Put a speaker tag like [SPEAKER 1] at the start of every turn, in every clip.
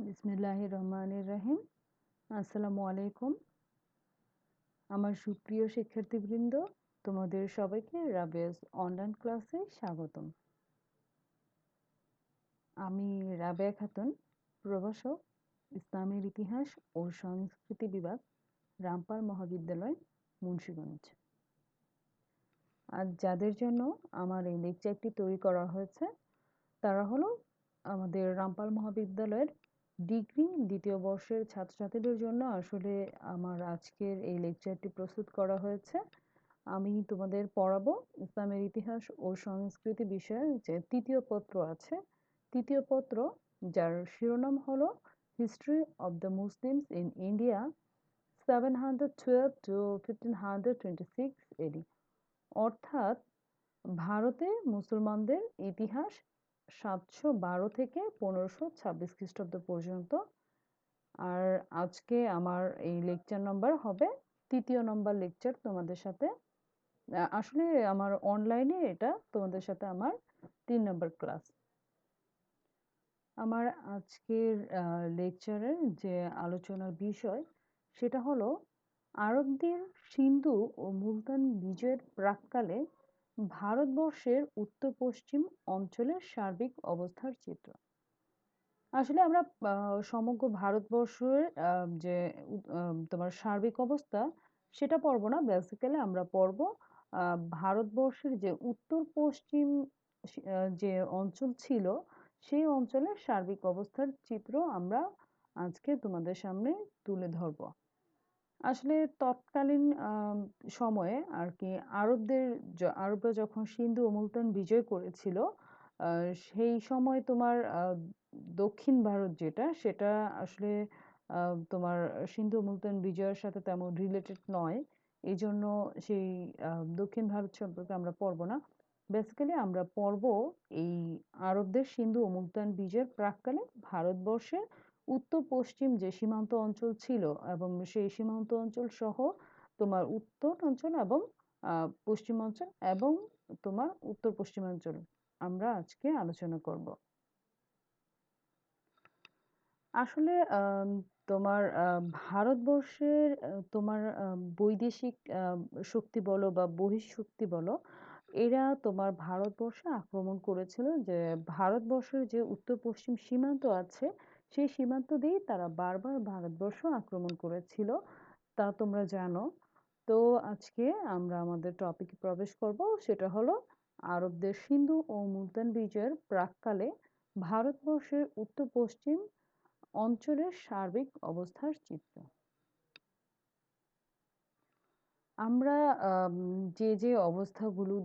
[SPEAKER 1] বিসমিল্লাহির রহমানির রহিম। আসসালামু আলাইকুম। আমার সুপ্রিয় শিক্ষার্থীবৃন্দ, তোমাদের সবাইকে রাবেয়াস অনলাইন ক্লাসে স্বাগতম। আমি রাবেয়া খাতুন, প্রভাষক, ইসলামের ইতিহাস ও সংস্কৃতি বিভাগ, রামপাল মহাবিদ্যালয়, মুন্সিগঞ্জ। আজ যাদের জন্য আমার এই লেকচারটি তৈরি করা হয়েছে তারা হলো আমাদের রামপাল মহাবিদ্যালয়ের ডিগ্রি দ্বিতীয় বর্ষের ছাত্রছাত্রীদের জন্য আসলে আমার আজকের এই লেকচারটি প্রস্তুত করা হয়েছে। আমি তোমাদের পড়াবো ইসলামের ইতিহাস ও সংস্কৃতি বিষয়ে যে তৃতীয় পত্র আছে, তৃতীয় পত্র যার শিরোনাম হলো history of the Muslims in India 712 to 1526 এডি, অর্থাৎ ভারতে মুসলমানদের ইতিহাস 712 থেকে 1526 খ্রিস্টাব্দ পর্যন্ত। আর আজকে আমার এই লেকচার নাম্বার হবে তৃতীয় নম্বর লেকচার তোমাদের সাথে। আসলে আমার অনলাইনে এটা তোমাদের সাথে আমার 3 নম্বর ক্লাস। আমার আজকের লেকচারের যে আলোচনার বিষয় সেটা হলো আরবদের সিন্ধু ও মুলতান বিজয়ের প্রাক্কালে ভারতবর্ষের উত্তর পশ্চিম অঞ্চলের সার্বিক অবস্থার চিত্র। আসলে আমরা সমগ্র ভারতবর্ষের যে তোমার সার্বিক অবস্থা সেটা পড়বো না, বেসিক্যালি আমরা পড়বো ভারতবর্ষের যে উত্তর পশ্চিম যে অঞ্চল ছিল সেই অঞ্চলের সার্বিক অবস্থার চিত্র আমরা আজকে তোমাদের সামনে তুলে ধরবো। আসলে তৎকালীন সময়ে আর কি আরবরা যখন সিন্ধু ও মুলতান বিজয় করেছিল, সেই সময় তোমার দক্ষিণ ভারত যেটা সেটা আসলে তোমার সিন্ধু ও মুলতান বিজয়ের সাথে তেমন রিলেটেড নয়। এই জন্য সেই দক্ষিণ ভারত সম্পর্কে আমরা পড়বো না। বেসিক্যালি আমরা পড়বো এই আরবদের সিন্ধু ও মুলতান বিজয়ের প্রাক্কালে ভারতবর্ষের উত্তর পশ্চিম যে সীমান্ত অঞ্চল ছিল এবং সেই সীমান্ত অঞ্চল সহ তোমার উত্তর অঞ্চল এবং পশ্চিম অঞ্চল এবং তোমার উত্তর পশ্চিমাঞ্চল আমরা আজকে আলোচনা করব। আসলে তোমার ভারতবর্ষের তোমার বৈদেশিক শক্তি বলো বা বহিঃশক্তি বলো, এরা তোমার ভারতবর্ষে আক্রমণ করেছিল। যে ভারতবর্ষের যে উত্তর পশ্চিম সীমান্ত আছে সেই সীমান্ত দিয়েই তারা বারবার ভারতবর্ষ আক্রমণ করেছিল, তা তোমরা জানো। তো আজকে আমরা আমাদের টপিকে প্রবেশ করব, সেটা হলো আরবদের সিন্ধু ও মুলতান বিজয়ের প্রাক্কালে ভারতবর্ষের উত্তর পশ্চিম অঞ্চলের সার্বিক অবস্থার চিত্র। আমরা যে অবস্থাগুলো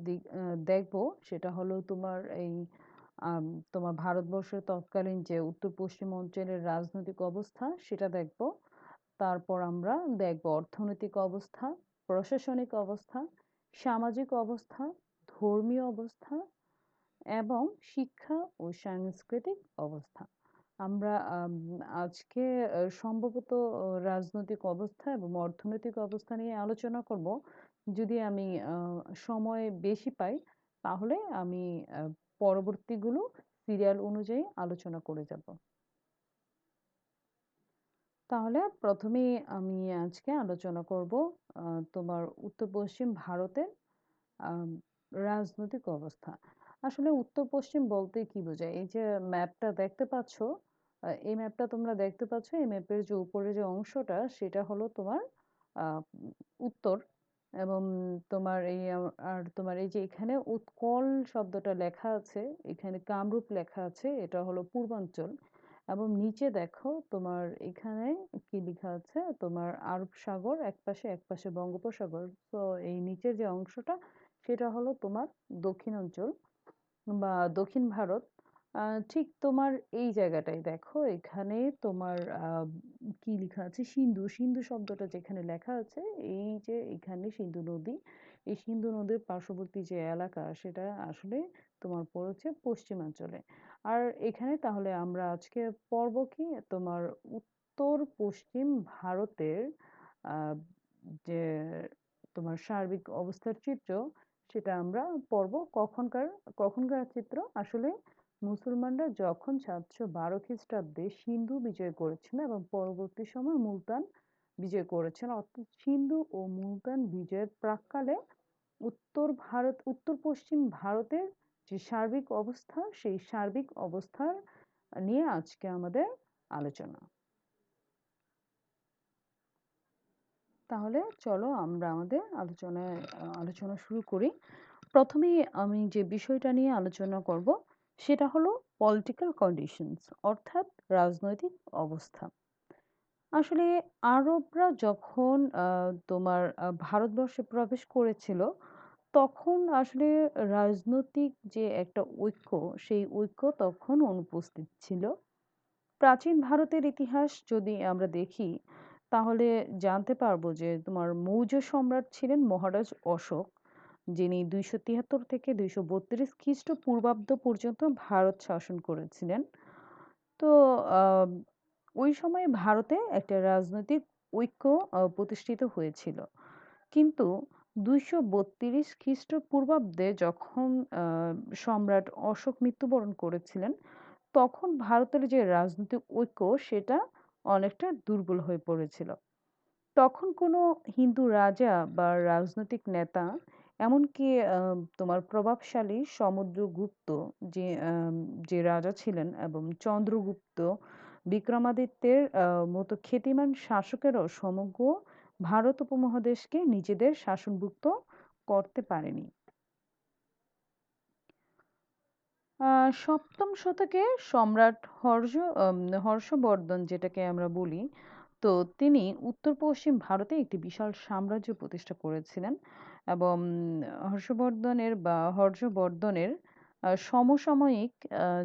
[SPEAKER 1] দেখব সেটা হলো তোমার এই তোমার ভারতবর্ষের তৎকালীন যে উত্তর পশ্চিম অঞ্চলের রাজনৈতিক অবস্থা সেটা দেখব। তারপর আমরা দেখব অর্থনৈতিক অবস্থা, প্রশাসনিক অবস্থা, সামাজিক অবস্থা, ধর্মীয় অবস্থা এবং শিক্ষা ও সাংস্কৃতিক অবস্থা। আমরা আজকে সম্ভবত রাজনৈতিক অবস্থা এবং অর্থনৈতিক অবস্থা নিয়ে আলোচনা করব। যদি আমি সময় বেশি পাই তাহলে আমি পরবর্তীগুলো সিরিয়াল অনুযায়ী আলোচনা করে যাব। তাহলে প্রথমেই আমি আজকে আলোচনা করব তোমার উত্তর পশ্চিম ভারতের আম, রাজনৈতিক অবস্থা। আসলে উত্তর পশ্চিম বলতে কি বোঝায়? এই যে ম্যাপটা দেখতে পাচ্ছ, এই ম্যাপটা তোমরা দেখতে পাচ্ছ, এই ম্যাপের যে উপরে যে অংশটা সেটা হলো তোমার উত্তর। এবং তোমার আর তোমার এই যে এখানে উৎকল শব্দটা লেখা আছে, এখানে কামরূপ লেখা আছে, এটা হলো পূর্বাঞ্চল। এবং নিচে দেখো তোমার এখানে কি লেখা আছে, তোমার আরব সাগর একপাশে, একপাশে বঙ্গোপসাগর। তো এই নিচের যে অংশটা সেটা হলো তোমার দক্ষিণাঞ্চল বা দক্ষিণ ভারত। ঠিক তোমার এই জায়গাটাই দেখো, এখানে তোমার কি লেখা আছে, সিন্ধু, সিন্ধু শব্দটা যেখানে লেখা আছে, এই যে এখানে সিন্ধু নদী, এই সিন্ধু নদীর পার্শ্ববর্তী যে এলাকা সেটা আসলে তোমার পড়েছে পশ্চিমাঞ্চলে। আর এখানে তাহলে আমরা আজকে পড়ব কি, তোমার উত্তর পশ্চিম ভারতের আহ যে তোমার সার্বিক অবস্থার চিত্র সেটা আমরা পড়ব। কখনকার কখনকার চিত্র? আসলে মুসলমানরা যখন 712 খ্রিস্টাব্দে সিন্ধু বিজয় করেছিল এবং পরবর্তী সময় মুলতান বিজয় করেছেন, অর্থাৎ সিন্ধু ও মুলতান বিজয়ের প্রাক্কালে উত্তর পশ্চিম ভারতের যে সার্বিক অবস্থা, সেই সার্বিক অবস্থার নিয়ে আজকে আমাদের আলোচনা। তাহলে চলো আমরা আমাদের আলোচনা শুরু করি। প্রথমেই আমি যে বিষয়টা নিয়ে আলোচনা করব সেটা হলো পলিটিক্যাল কন্ডিশনস, অর্থাৎ রাজনৈতিক অবস্থা। আসলে আরবরা যখন তোমার ভারতবর্ষে প্রবেশ করেছিল, তখন আসলে রাজনৈতিক যে একটা ঐক্য, সেই ঐক্য তখন অনুপস্থিত ছিল। প্রাচীন ভারতের ইতিহাস যদি আমরা দেখি, তাহলে জানতে পারবো যে তোমার মৌর্য সম্রাট ছিলেন মহারাজ অশোক, যিনি 273 থেকে 232 খ্রিস্টপূর্বাব্দ পর্যন্ত ভারত শাসন করেছিলেন। তো আহ, ওই সময় ভারতে একটা রাজনৈতিক ঐক্য প্রতিষ্ঠিত হয়েছিল। কিন্তু 232 খ্রিস্টপূর্বাব্দে যখন সম্রাট অশোক মৃত্যুবরণ করেছিলেন, তখন ভারতের যে রাজনৈতিক ঐক্য সেটা অনেকটা দুর্বল হয়ে পড়েছিল। তখন কোনো হিন্দু রাজা বা রাজনৈতিক নেতা, এমনকি তোমার প্রভাবশালী সমুদ্রগুপ্ত যে রাজা ছিলেন, এবং চন্দ্রগুপ্ত, বিক্রমাদিত্যের মতো খ্যাতিমান শাসকেরও সমগ্র ভারত উপমহাদেশকে নিজেদের শাসনভুক্ত করতে পারেনি। সপ্তম শতকে সম্রাট হর্ষবর্ধন, যেটাকে আমরা বলি, তো তিনি উত্তর পশ্চিম ভারতে একটি বিশাল সাম্রাজ্য প্রতিষ্ঠা করেছিলেন। এবং হর্ষবর্ধনের সমসাময়িক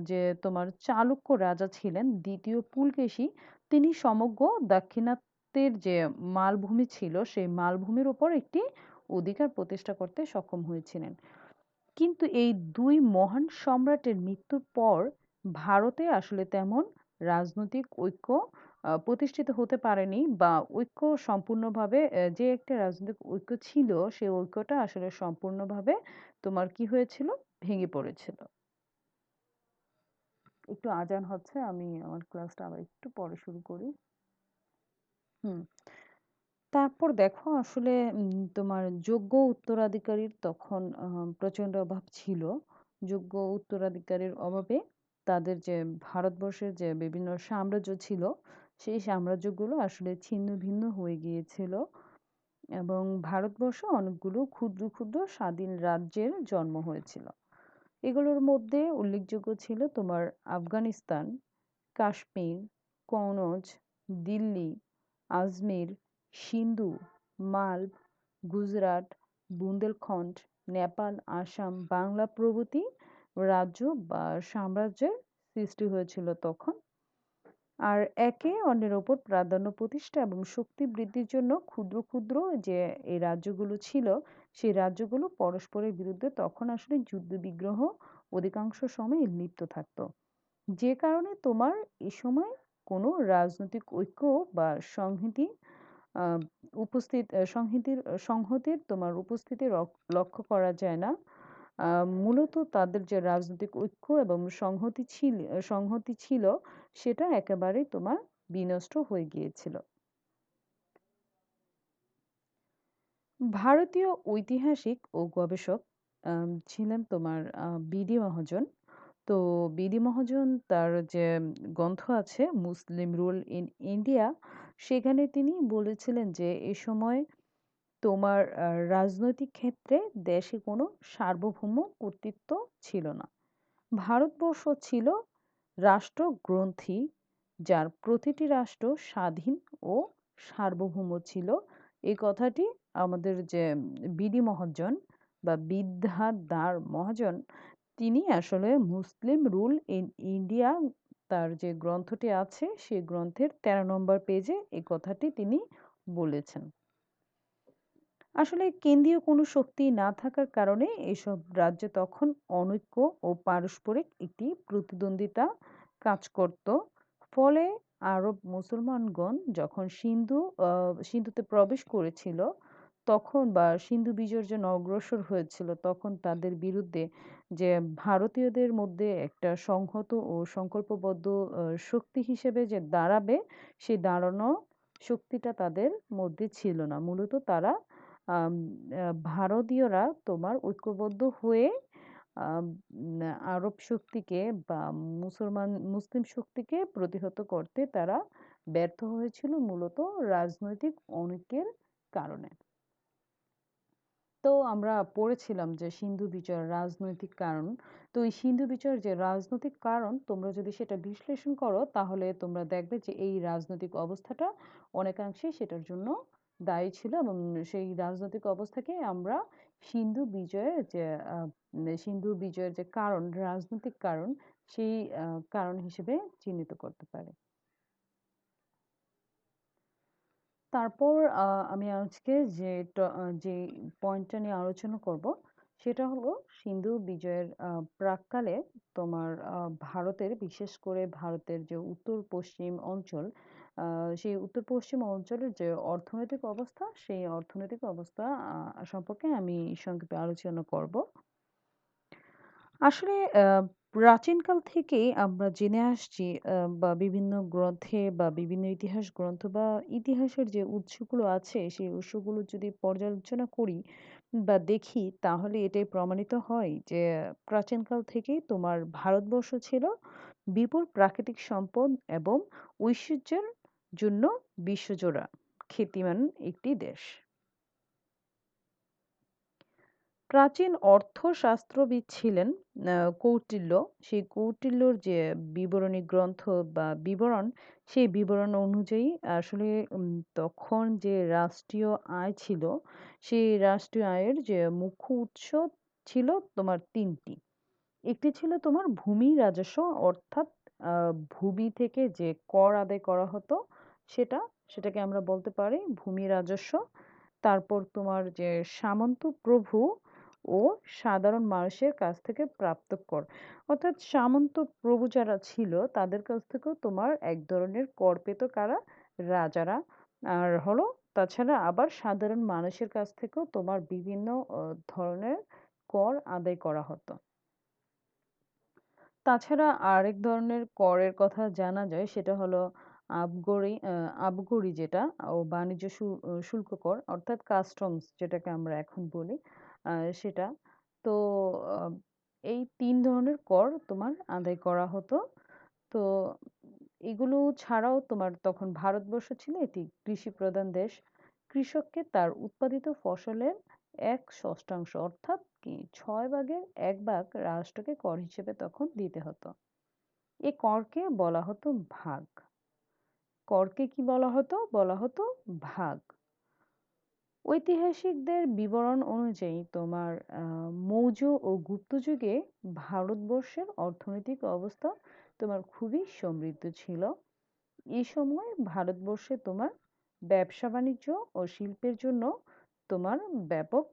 [SPEAKER 1] যে তোমার চালুক্য রাজা ছিলেন দ্বিতীয় পুলকেশী, তিনি সমগ্র দাক্ষিণাত্যের যে মালভূমি ছিল, সেই মালভূমির উপর একটি অধিকার প্রতিষ্ঠা করতে সক্ষম হয়েছিলেন। কিন্তু এই দুই মহান সম্রাটের মৃত্যুর পর ভারতে আসলে তেমন রাজনৈতিক ঐক্য প্রতিষ্ঠিত হতে পারেনি, বা ঐক্য সম্পূর্ণভাবে যে একটা রাজনৈতিক ঐক্য ছিল, সেই ঐক্যটা আসলে সম্পূর্ণভাবে তোমার কি হয়েছিল, ভেঙে পড়েছিল। একটু আজান হচ্ছে, আমি আমার ক্লাসটা আবার একটু পরে শুরু করি। হুম। তারপর দেখো আসলে তোমার যোগ্য উত্তরাধিকারীর তখন প্রচন্ড অভাব ছিল। যোগ্য উত্তরাধিকারীর অভাবে তাদের যে ভারতবর্ষের যে বিভিন্ন সাম্রাজ্য ছিল, সেই সাম্রাজ্যগুলো আসলে ছিন্ন ভিন্ন হয়ে গিয়েছিল, এবং ভারতবর্ষে অনেকগুলো ক্ষুদ্র ক্ষুদ্র স্বাধীন রাজ্যের জন্ম হয়েছিল। এগুলোর মধ্যে উল্লেখযোগ্য ছিল তোমার আফগানিস্তান, কাশ্মীর, কনৌজ, দিল্লি, আজমির, সিন্ধু, মালব, গুজরাট, বুন্দেলখণ্ড, নেপাল, আসাম, বাংলা প্রভৃতি রাজ্য বা সাম্রাজ্যের সৃষ্টি হয়েছিল তখন। আর একে অন্যের ওপর প্রাধান্য প্রতিষ্ঠা এবং শক্তি বৃদ্ধির জন্য ক্ষুদ্র ক্ষুদ্র যে এই রাজ্যগুলো ছিল, সেই রাজ্যগুলো পরস্পরের বিরুদ্ধে তখন আসলে যুদ্ধ বিগ্রহ অধিকাংশ সময় লিপ্ত থাকতো। যে কারণে তোমার এ সময় কোনো রাজনৈতিক ঐক্য বা সংহতি আহ, সংহতির তোমার উপস্থিতি লক্ষ্য করা যায় না। মূলত তাদের যে রাজনৈতিক ঐক্য এবং সংহতি ছিল, সেটা একেবারেই তোমার বিনষ্ট হয়ে গিয়েছিল। ভারতীয় ঐতিহাসিক ও গবেষক ছিলেন তোমার বিডি মহাজন। তো বিডি মহাজন তার যে গ্রন্থ আছে মুসলিম রুল ইন ইন্ডিয়া, সেখানে তিনি বলেছিলেন যে এ সময় তোমার রাজনৈতিক ক্ষেত্রে দেশে কোনো সার্বভৌম কর্তৃত্ব ছিল না। ভারতবর্ষ ছিল রাষ্ট্রগ্রন্থি, যার প্রতিটি রাষ্ট্র স্বাধীন ও সার্বভৌম ছিল। এই কথাটি আমাদের যে বিডি মহাজন বা বিদ্যাধর মহাজন, তিনি আসলে মুসলিম রুল ইন ইন্ডিয়া, তার যে গ্রন্থটি আছে সেই গ্রন্থের 13 নম্বর পেজে এই কথাটি তিনি বলেছেন। আসলে কেন্দ্রীয় কোনো শক্তি না থাকার কারণে এসব রাজ্যে তখন অনৈক্য ও পারস্পরিক একটি প্রতিদ্বন্দ্বিতা কাজ করত। ফলে আরব মুসলমানগণ যখন সিন্ধুতে প্রবেশ করেছিল, তখন বা সিন্ধু বিজয়ের জন্য অগ্রসর হয়েছিল তখন তাদের বিরুদ্ধে যে ভারতীয়দের মধ্যে একটা সংহত ও সংকল্পবদ্ধ শক্তি হিসেবে যে দাঁড়াবে সেই দাঁড়ানো শক্তিটা তাদের মধ্যে ছিল না। মূলত তারা ভারতীয়রা তোমার ঐক্যবদ্ধ হয়ে আম, আরব শক্তিকে বা মুসলিম শক্তিকে প্রতিহত করতে তারা ব্যর্থ হয়েছিল মূলত রাজনৈতিক অনেকের কারণে। তো আমরা পড়েছিলাম যে সিন্ধু বিজয়ের রাজনৈতিক কারণ। তো এই সিন্ধু বিজয়ের যে রাজনৈতিক কারণ তোমরা যদি সেটা বিশ্লেষণ করো তাহলে তোমরা দেখবে যে এই রাজনৈতিক অবস্থাটা অনেকাংশে সেটার জন্য দায়ী ছিল এবং সেই রাজনৈতিক অবস্থাকে আমরা সিন্ধু বিজয়ের যে সিন্ধু বিজয়ের যে কারণ রাজনৈতিক কারণ সেই কারণ হিসেবে চিহ্নিত করতে পারি। তারপর আমি আজকে যে পয়েন্টটা নিয়ে আলোচনা করব সেটা হলো সিন্ধু বিজয়ের প্রাক্কালে তোমার ভারতের বিশেষ করে ভারতের যে উত্তর পশ্চিম অঞ্চল সেই উত্তর পশ্চিম অঞ্চলের যে অর্থনৈতিক অবস্থা সেই অর্থনৈতিক অবস্থা সম্পর্কে আমি সংক্ষেপে আলোচনা করব। আসলে প্রাচীনকাল থেকেই আমরা জেনে আসছি বা বিভিন্ন গ্রন্থে বা বিভিন্ন ইতিহাস গ্রন্থ বা ইতিহাসের যে উৎসগুলো আছে সেই উৎসগুলো যদি পর্যালোচনা করি বা দেখি তাহলে এটাই প্রমাণিত হয় যে প্রাচীনকাল থেকেই তোমার ভারতবর্ষ ছিল বিপুল প্রাকৃতিক সম্পদ এবং ঐশ্বর্যের জন্য বিশ্বজোড়া খ্যাতিমান একটি দেশ। প্রাচীন অর্থশাস্ত্রবিদ ছিলেন কৌটিল্য। সেই কৌটিল্যর যে বিবরণী গ্রন্থ বা বিবরণ সেই বিবরণ অনুযায়ী আসলে তখন যে রাষ্ট্রীয় আয় ছিল সেই রাষ্ট্রীয় আয়ের যে মুখ্য উৎস ছিল তোমার তিনটি। একটি ছিল তোমার ভূমি রাজস্ব, অর্থাৎ ভূমি থেকে যে কর আদায় করা হতো সেটা, সেটাকে আমরা বলতে পারি ভূমি রাজস্ব। তারপর তোমার যে সামন্ত প্রভু ও সাধারণ মানুষের কাছ থেকে প্রাপ্ত কর, অর্থাৎ সামন্ত প্রভু যারা ছিল তাদের কাছ থেকেও তোমার এক ধরনের কর পেত কারা, রাজারা। আর হলো তাছাড়া আবার সাধারণ মানুষের কাছ থেকেও তোমার বিভিন্ন ধরনের কর আদায় করা হতো। তাছাড়া আরেক ধরনের করের কথা জানা যায় সেটা হলো আবগরি যেটা ও বাণিজ্য শুল্ক কর, অর্থাৎ কাস্টমস যেটাকে আমরা এখন বলি সেটা। তো আহ, এই তিন ধরনের কর তোমার আদায় করা হতো। তো এগুলো ছাড়াও তোমার তখন ভারতবর্ষ ছিল এটি কৃষি প্রধান দেশ। কৃষককে তার উৎপাদিত ফসলের 1/6 অর্থাৎ কি 6 ভাগের 1 ভাগ রাষ্ট্রকে কর হিসেবে তখন দিতে হতো। এ করকে বলা হতো ভাগ। করকে কি বলা হতো? বলা হতো ভাগ। ঐতিহাসিকদের বিবরণ অনুযায়ী তোমার মৌর্য ও গুপ্ত যুগে ভারতবর্ষের অর্থনৈতিক অবস্থা তোমার খুবই সমৃদ্ধ ছিল। এই সময় ভারতবর্ষে তোমার ব্যবসা বাণিজ্য ও শিল্পের জন্য তোমার ব্যাপক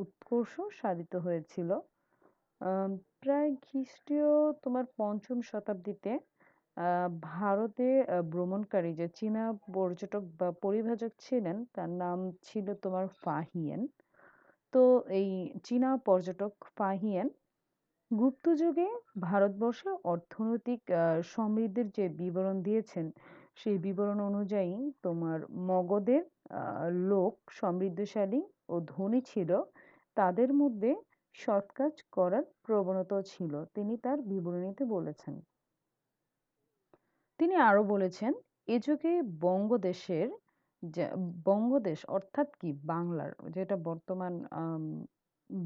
[SPEAKER 1] উৎকর্ষ সাধিত হয়েছিল। আম, প্রায় খ্রিস্টীয় তোমার 5ম শতাব্দীতে ভারতে ভ্রমণকারী যে চীনা পর্যটক বা পরিভাষক ছিলেন তার নাম ছিল তোমার ফাহিয়েন। তো এই চীনা পর্যটক ফাহিয়েন গুপ্ত যুগে ভারতবর্ষের অর্থনৈতিক সমৃদ্ধির যে বিবরণ দিয়েছেন সেই বিবরণ অনুযায়ী তোমার মগধের লোক সমৃদ্ধশালী ও ধনী ছিল, তাদের মধ্যে সৎ কাজ করার প্রবণতা ছিল, তিনি তার বিবরণীতে বলেছেন। তিনি আরো বলেছেন এ যুগে বঙ্গদেশের বঙ্গদেশ অর্থাৎ কি বাংলার যেটা বর্তমান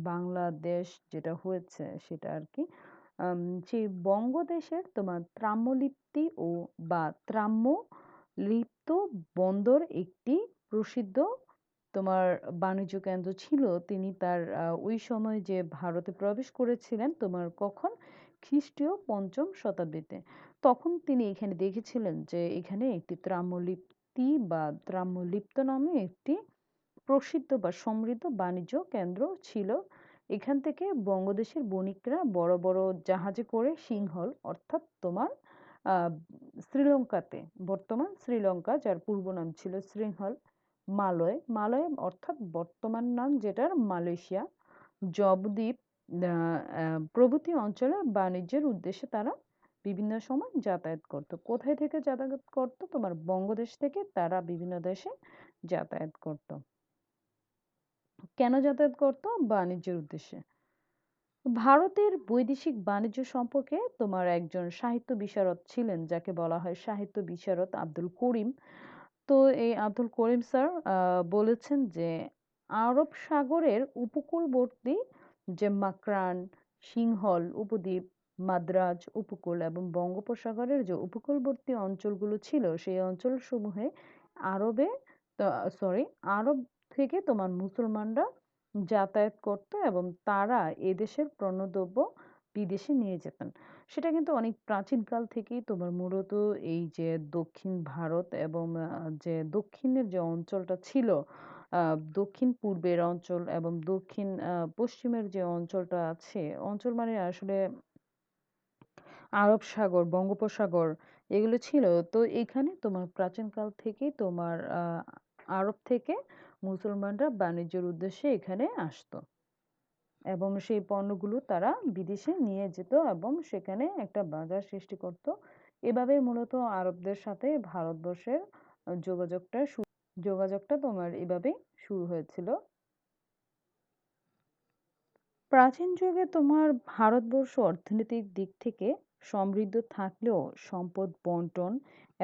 [SPEAKER 1] বাংলাদেশ যেটা হয়েছে সেটা আর কি সেই বঙ্গদেশের তোমার ত্রাম্যলিপ্তি ও বা ত্রাম্য লিপ্ত বন্দর একটি প্রসিদ্ধ তোমার বাণিজ্য কেন্দ্র ছিল। তিনি তার ওই সময় যে ভারতে প্রবেশ করেছিলেন তোমার কখন খ্রিস্টীয় 5ম শতাব্দীতে, তখন তিনি এখানে দেখেছিলেন যে এখানে একটি ত্রাম্যলিপ্তি বা ত্রাম্যলিপ্ত নামে একটি প্রসিদ্ধ বা সমৃদ্ধ বাণিজ্য কেন্দ্র ছিল। এখান থেকে বঙ্গদেশের বণিকরা বড় বড় জাহাজে করে সিংহল অর্থাৎ তোমার আহ শ্রীলঙ্কাতে, বর্তমান শ্রীলঙ্কা যার পূর্ব নাম ছিল শ্রীহল, মালয়, মালয় অর্থাৎ বর্তমান নাম যেটার মালয়েশিয়া, জবদ্বীপ প্রভৃতি অঞ্চলে বাণিজ্যের উদ্দেশ্যে তারা বিভিন্ন সময় যাতায়াত করত। কোথায় থেকে যাতায়াত করত? তোমার বঙ্গদেশ থেকে তারা বিভিন্ন দেশে যাতায়াত করত। কেন যাতায়াত করত? বাণিজ্যের উদ্দেশ্যে। ভারতের বৈদেশিক বাণিজ্য সম্পর্কে তোমার একজন সাহিত্য বিশারদ ছিলেন যাকে বলা হয় সাহিত্য বিশারদ আব্দুল করিম। তো এই আব্দুল করিম স্যার বলেছেন যে আরব সাগরের উপকূলবর্তী যে মাকরান, সিংহল উপদ্বীপ, মাদ্রাজ উপকূল এবং বঙ্গোপসাগরের যে উপকূলবর্তী অঞ্চলগুলো ছিল সেই অঞ্চলসমূহে আরবে সরি আরব থেকে তোমার মুসলমানরা যাতায়াত করত এবং তারা এদেশের পণ্যদ্রব্য বিদেশে নিয়ে যেতেন। সেটা কিন্তু অনেক প্রাচীনকাল থেকেই তোমার মূলত এই যে দক্ষিণ ভারত এবং যে দক্ষিণের যে অঞ্চলটা ছিল, দক্ষিণ পূর্বের অঞ্চল এবং দক্ষিণ পশ্চিমের যে অঞ্চলটা আছে, অঞ্চল মানে আসলে আরব সাগর, বঙ্গোপসাগর এগুলো ছিল। তো এখানে তোমার প্রাচীনকাল থেকেই তোমার আরব থেকে মুসলমানরা বাণিজ্যের উদ্দেশ্যে এখানে আসতো এবং সেই পণ্যগুলো তারা বিদেশে নিয়ে যেত এবং সেখানে একটা বাজার সৃষ্টি করত। এভাবে মূলত আরবদের সাথে ভারতবর্ষের যোগাযোগটা তোমার এভাবেই শুরু হয়েছিল। প্রাচীন যুগে তোমার ভারতবর্ষ অর্থনৈতিক দিক থেকে সমৃদ্ধ থাকলেও সম্পদ বন্টন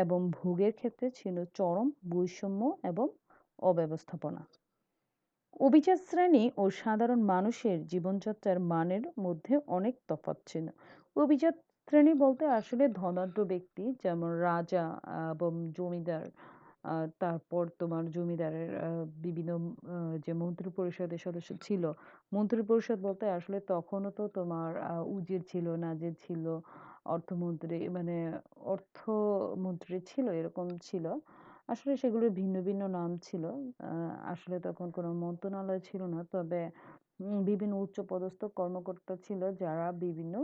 [SPEAKER 1] এবং ভোগের ক্ষেত্রে ছিল চরম বৈষম্য এবং অব্যবস্থাপনা। অভিজাত শ্রেণী ও সাধারণ মানুষের জীবনযাত্রার মানের মধ্যে অনেক তফাৎ ছিল। অভিজাত শ্রেণী বলতে আসলে ধনাঢ্য ব্যক্তি যেমন রাজা এবং জমিদার, তারপর তোমার জমিদারের বিভিন্ন যে মন্ত্রী পরিষদের সদস্য ছিল। মন্ত্রী পরিষদ বলতে আসলে তখনও তো তোমার উজির ছিল, নাজির ছিল, অর্থমন্ত্রী মানে অর্থমন্ত্রী ছিল, এরকম ছিল। আসলে সেগুলোর ভিন্ন ভিন্ন নাম ছিল। আসলে তখন কোনো মন্ত্রণালয় ছিল না। তবে বিভিন্ন উচ্চপদস্থ কর্মকর্তা ছিল যারা বিভিন্ন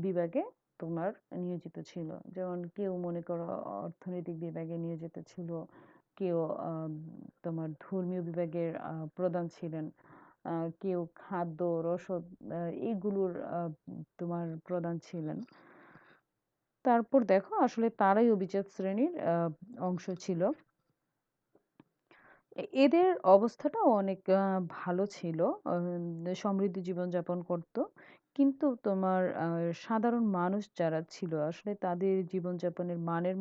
[SPEAKER 1] বিভাগে তোমার নিয়োজিত ছিল। যেমন কেউ মনে করো অর্থনৈতিক বিভাগে নিয়োজিত ছিল, কেউ তোমার ধর্মীয় বিভাগের প্রধান ছিলেন, কেউ খাদ্য, রসদ এইগুলোর তোমার প্রধান ছিলেন। তারপর দেখো আসলে তারাই অভিজাত শ্রেণীর অংশ ছিল। এদের অবস্থাটাও অনেক ভালো ছিল। সমৃদ্ধ জীবনযাপন করত। কিন্তু তোমার সাধারণ মানুষ যারা ছিল আসলে তাদের জীবনযাপনের মানের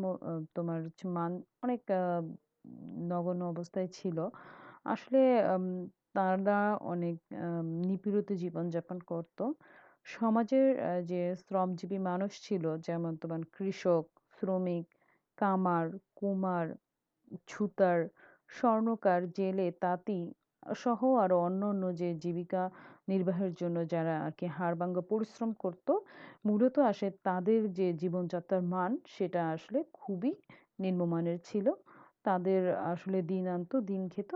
[SPEAKER 1] তোমার হচ্ছে মান অনেক নগণ্য অবস্থায় ছিল। আসলে আম তারা অনেক নিপীড়িত জীবনযাপন করত। সমাজের যে শ্রমজীবী মানুষ ছিল যেমন তোমার কৃষক, শ্রমিক, কামার, কুমার, ছুতার, স্বর্ণকার, জেলে, তাঁতি সহ আরো অন্যান্য যে জীবিকা নির্বাহের জন্য যারা আরকি হাড়ভাঙ্গা পরিশ্রম করত, মূলত আসে তাদের যে জীবনযাত্রার মান সেটা আসলে খুবই নিম্নমানের ছিল। তাদের আসলে দিন আনতো, দিন খেত।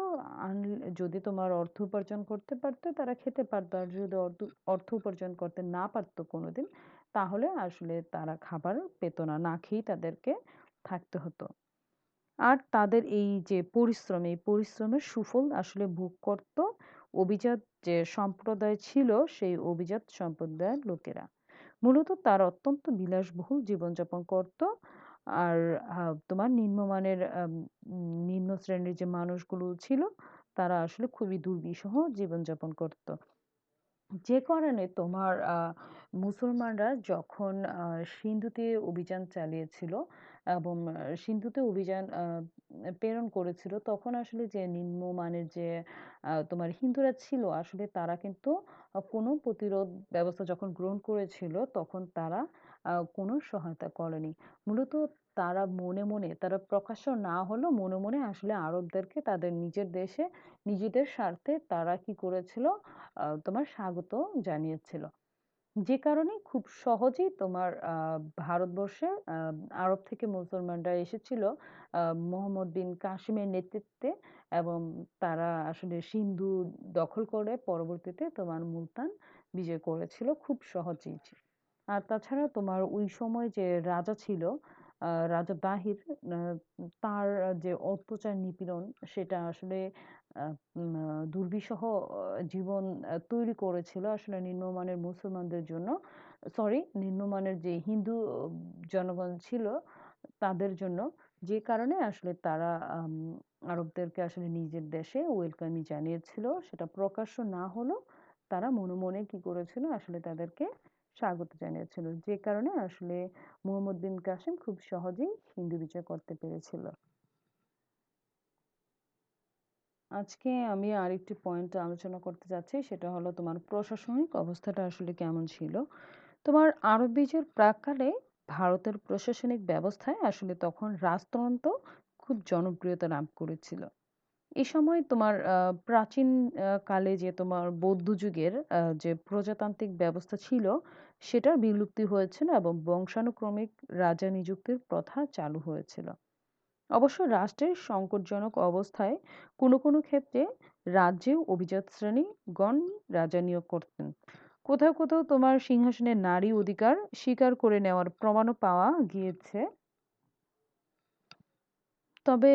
[SPEAKER 1] যদি তোমার অর্থ উপার্জন করতে পারতো তারা খেতে পারতো, আর যদি অর্থ উপার্জন করতে না পারতো কোনোদিন, তাহলে আসলে তারা খাবার পেত না, না খেয়েই তাদেরকে থাকতে হতো। আর তাদের এই যে পরিশ্রম, এই পরিশ্রমের সুফল আসলে ভোগ করত অভিজাত যে সম্প্রদায় ছিল সেই অভিজাত সম্প্রদায়ের লোকেরা। মূলত তারা অত্যন্ত বিলাসবহুল জীবনযাপন করত। আর তোমার নিম্নমানের নিম্ন শ্রেণীর যে মানুষগুলো ছিল তারা আসলে খুবই দুর্বিষহ জীবনযাপন করত। যে কারণে তোমার মুসলমানরা যখন সিন্ধুতে অভিযান চালিয়েছিল এবং সিন্ধুতে অভিযান প্রেরণ করেছিল, তখন আসলে যে নিম্নমানের যে তোমার হিন্দুরা ছিল আসলে তারা কিন্তু কোনো প্রতিরোধ ব্যবস্থা যখন গ্রহণ করেছিল তখন তারা কোনো সহায়তা করেনি। মূলত তারা মনে মনে, তারা প্রকাশ্য না হলেও মনে মনে আসলে আরবদেরকে তাদের নিজের দেশে নিজেদের স্বার্থে তারা কি করেছিল, তোমার স্বাগত জানিয়েছিল। যে কারণে খুব সহজেই তোমার ভারতবর্ষে আরব থেকে মুসলমানরা এসেছিল মোহাম্মদ বিন কাসিমের নেতৃত্বে, এবং তারা আসলে সিন্ধু দখল করে পরবর্তীতে তোমার মুলতান বিজয় করেছিল খুব সহজেই। আর তাছাড়া তোমার ওই সময় যে রাজা ছিল রাজা দাহির তার যে অত্যাচার নিপীড়ন সেটা আসলে দুর্বিষহ জীবন তৈরি করেছিল আসলে নিম্নমানের মুসলমানদের জন্য, সরি নিম্নমানের যে হিন্দু জনগণ ছিল তাদের জন্য, যে কারণে আসলে তারা আরবদেরকে আসলে নিজের দেশে ওয়েলকামই জানিয়েছিল। সেটা প্রকাশ্য না হলেও তারা মনে মনে কি করেছিল আসলে তাদেরকে স্বাগত জানিয়েছিল, যে কারণে আসলে মুহাম্মদ বিন কাসেম খুব সহজেই হিন্দু বিজয় করতে পেরেছিল। আজকে আমি আরেকটি পয়েন্ট আলোচনা করতে যাচ্ছি, সেটা হলো তোমার প্রশাসনিক অবস্থাটা আসলে কেমন ছিল। তোমার আরব বিজয়ের প্রাক্কালে ভারতের প্রশাসনিক ব্যবস্থায় আসলে তখন রাজতন্ত্র খুব জনপ্রিয়তা লাভ করেছিল। এই সময় তোমার প্রাচীন কালে যে তোমার বৌদ্ধ যুগের যে প্রজাতান্ত্রিক ব্যবস্থা ছিল সেটার বিলুপ্তি হয়েছিল এবং বংশানুক্রমিক রাজা নিযুক্তির প্রথা চালু হয়েছিল। অবশ্য রাষ্ট্রের সংকটজনক অবস্থায় কোনো কোনো ক্ষেত্রে রাজ্যেও অভিজাত শ্রেণীগণ রাজা নিয়োগ করতেন। কোথাও কোথাও তোমার সিংহাসনে নারী অধিকার স্বীকার করে নেওয়ার প্রমাণও পাওয়া গিয়েছে। তবে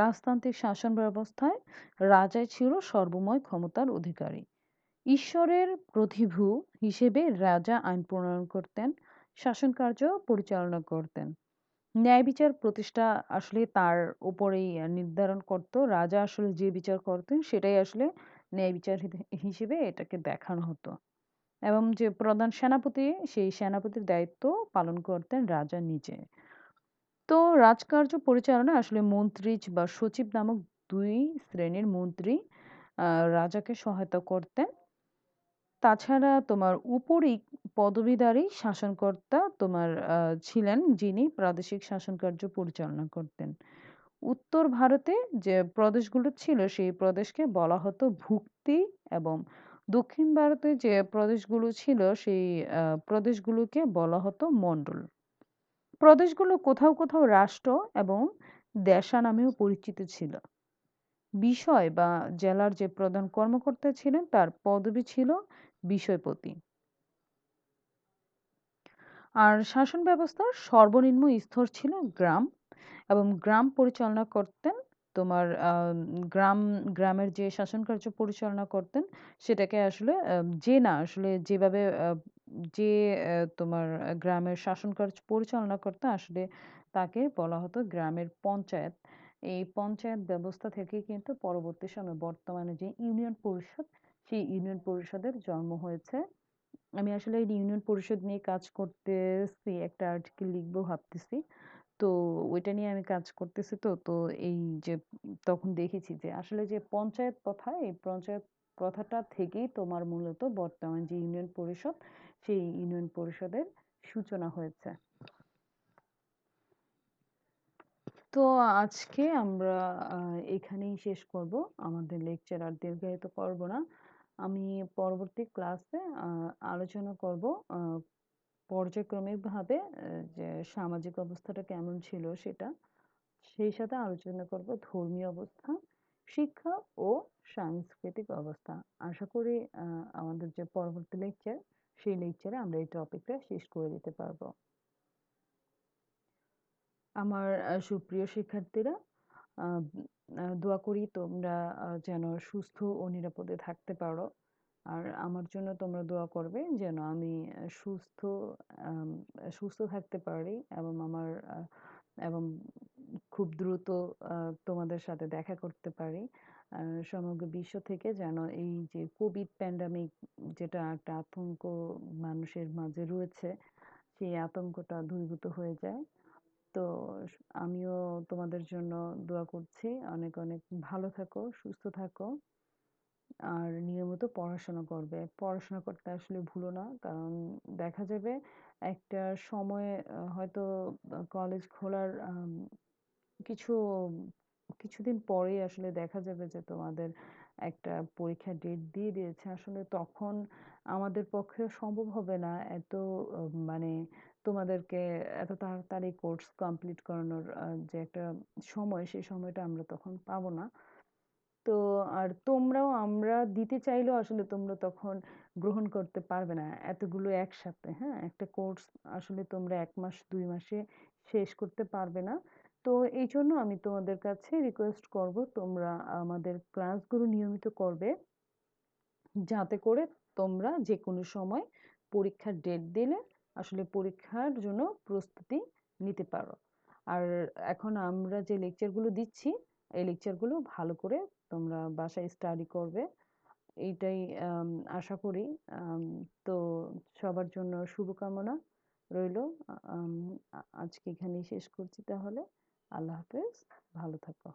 [SPEAKER 1] রাজতান্ত্রিক শাসন ব্যবস্থায় রাজাই ছিল সর্বময় ক্ষমতার অধিকারী। ঈশ্বরের প্রতিভু হিসেবে রাজা আইন প্রণয়ন করতেন, শাসন কার্য পরিচালনা করতেন। ন্যায় বিচার প্রতিষ্ঠা আসলে তার উপরেই নির্ধারণ করত। রাজা আসলে যে বিচার করতেন সেটাই আসলে ন্যায় বিচার হিসেবে এটাকে দেখানো হতো। এবং যে প্রধান সেনাপতি সেই সেনাপতির দায়িত্ব পালন করতেন রাজা নিজে। তো রাজকার্য পরিচালনায় আসলে মন্ত্রী বা সচিব নামক দুই শ্রেণীর মন্ত্রী রাজাকে সহায়তা করতেন। তাছাড়া তোমার উপরিক পদবীধারী শাসনকর্তা তোমার ছিলেন যিনি প্রাদেশিক শাসনকার্য পরিচালনা করতেন। উত্তর ভারতে যে প্রদেশগুলো ছিল সেই প্রদেশকে বলা হতো ভুক্তি, এবং দক্ষিণ ভারতে যে প্রদেশগুলো ছিল সেই প্রদেশগুলোকে বলা হতো মণ্ডল। প্রদেশগুলো কোথাও কোথাও রাষ্ট্র এবং দেশা নামেও পরিচিত ছিল। বিষয় বা জেলার যে প্রধান কর্মকর্তা ছিলেন তার পদবি ছিল বিষয়পতি। আর শাসন ব্যবস্থার সর্বনিম্ন স্তর ছিল গ্রাম, এবং গ্রাম পরিচালনা করতেন তোমার গ্রাম গ্রামের যে শাসন কার্য পরিচালনা করতেন সেটাকে আসলে যে না আসলে যেভাবে যে তোমার গ্রামের শাসন কার্য পরিচালনা করতে আসলে তাকে বলা হতো গ্রামের পঞ্চায়েত। এই পঞ্চায়েত ব্যবস্থা থেকে কিন্তু পরবর্তী সময়ে বর্তমানে যে ইউনিয়ন পরিষদ সেই ইউনিয়ন পরিষদের জন্ম হয়েছে। আমি আসলে এই ইউনিয়ন পরিষদ নিয়ে কাজ করতেছি, একটা আর্টিকেল লিখবো ভাবতেছি। তো ওইটা নিয়ে আমি কাজ করতেছি। তো তো এই যে তখন দেখেছি যে আসলে যে পঞ্চায়েত প্রথা, এই পঞ্চায়েত প্রথাটা থেকেই তোমার মূলত বর্তমান যে ইউনিয়ন পরিষদ সেই ইউনিয়ন পরিষদের সূচনা হয়েছে। তো আজকে আমরা এখানেই শেষ করব আমাদের লেকচার, আর দীর্ঘায়িত করব না। আমি পরবর্তী ক্লাসে আলোচনা করব পর্যায়ক্রমিকভাবে যে সামাজিক অবস্থাটা কেমন ছিল সেটা, সেই সাথে আলোচনা করব ধর্মীয় অবস্থা, শিক্ষা ও সাংস্কৃতিক অবস্থা। আশা করি আমাদের যে পরবর্তী লেকচার সেই লেকচারে আমরা এই টপিকটা শেষ করে দিতে পারবো। আমার সুপ্রিয় শিক্ষার্থীরা, আহ, দোয়া করি তোমরা যেন সুস্থ ও নিরাপদে থাকতে পারো। আর আমার জন্য তোমরা দোয়া করবে যেন আমি সুস্থ আম, সুস্থ থাকতে পারি, এবং আমার এবং খুব দ্রুত তোমাদের সাথে দেখা করতে পারি। সমগ্র বিশ্ব থেকে যেন এই যে কোভিড প্যান্ডামিক, যেটা একটা আতঙ্ক মানুষের মাঝে রয়েছে, সেই আতঙ্কটা দূরীভূত হয়ে যায়। তো আমিও তোমাদের জন্য দোয়া করছি। অনেক অনেক ভালো থাকো, সুস্থ থাকো, আর নিয়মিত পড়াশোনা করবে। পড়াশোনা করতে আসলে ভুলো না, কারণ দেখা যাবে একটা সময়ে হয়তো কলেজ খোলার কিছু কিছুদিন পরেই আসলে দেখা যাবে যে তোমাদের একটা পরীক্ষার ডেট দিয়ে দিয়েছে। আসলে তখন আমাদের পক্ষে সম্ভব হবে না এত মানে তোমাদেরকে এত তাড়াতাড়ি কোর্স কমপ্লিট করানোর যে একটা সময়, সেই সময়টা আমরা তখন পাবো না। তো আর তোমরাও, আমরা দিতে চাইলেও আসলে তোমরা তখন গ্রহণ করতে পারবে না এতগুলো একসাথে। হ্যাঁ, একটা কোর্স আসলে তোমরা 1 মাস 2 মাসে শেষ করতে পারবে না। তো এই জন্য আমি তোমাদের কাছে রিকোয়েস্ট করব তোমরা আমাদের ক্লাসগুলো নিয়মিত করবে, যাতে করে তোমরা যে কোনো সময় পরীক্ষার ডেট দিলে আসলে পরীক্ষার জন্য প্রস্তুতি নিতে পারো। আর এখন আমরা যে লেকচারগুলো দিচ্ছি, এই লেকচারগুলো ভালো করে তোমরা বাসায় স্টাডি করবে, এইটাই আশা করি। আম, তো সবার জন্য শুভকামনা রইলো। আজকে এখানেই শেষ করছি তাহলে। আল্লাহ হাফেজ, ভালো থাকো।